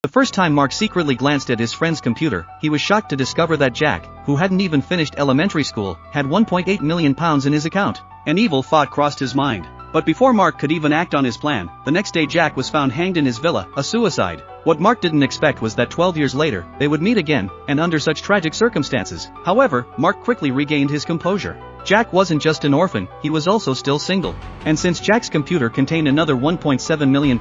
The first time Mark secretly glanced at his friend's computer, he was shocked to discover that Jack, who hadn't even finished elementary school, had £1.8 million in his account. An evil thought crossed his mind. But before Mark could even act on his plan, the next day Jack was found hanged in his villa, a suicide. What Mark didn't expect was that 12 years later, they would meet again, and under such tragic circumstances. However, Mark quickly regained his composure. Jack wasn't just an orphan, he was also still single. And since Jack's computer contained another £1.7 million,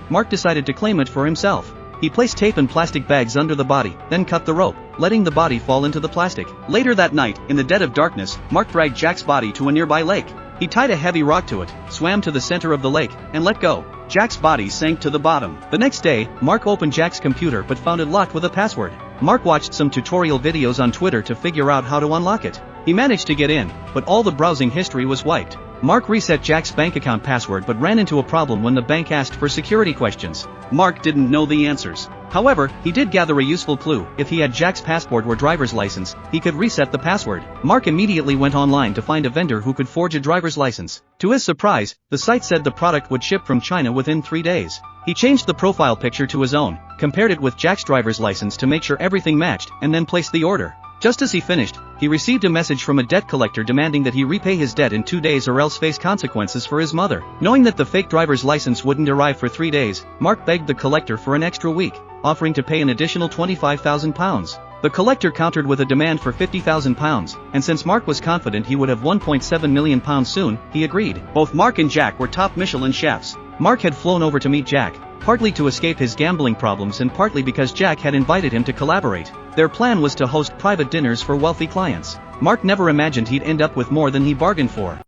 Mark decided to claim it for himself. He placed tape and plastic bags under the body, then cut the rope, letting the body fall into the plastic. Later that night, in the dead of darkness, Mark dragged Jack's body to a nearby lake. He tied a heavy rock to it, swam to the center of the lake, and let go. Jack's body sank to the bottom. The next day, Mark opened Jack's computer but found it locked with a password. Mark watched some tutorial videos on Twitter to figure out how to unlock it. He managed to get in, but all the browsing history was wiped. Mark reset Jack's bank account password but ran into a problem when the bank asked for security questions. Mark didn't know the answers. However, he did gather a useful clue. If he had Jack's passport or driver's license, he could reset the password. Mark immediately went online to find a vendor who could forge a driver's license. To his surprise, the site said the product would ship from China within 3 days. He changed the profile picture to his own, compared it with Jack's driver's license to make sure everything matched, and then placed the order. Just as he finished, he received a message from a debt collector demanding that he repay his debt in 2 days or else face consequences for his mother. Knowing that the fake driver's license wouldn't arrive for 3 days, Mark begged the collector for an extra week, offering to pay an additional £25,000. The collector countered with a demand for £50,000, and since Mark was confident he would have £1.7 million soon, he agreed. Both Mark and Jack were top Michelin chefs. Mark had flown over to meet Jack, partly to escape his gambling problems and partly because Jack had invited him to collaborate. Their plan was to host private dinners for wealthy clients. Mark never imagined he'd end up with more than he bargained for.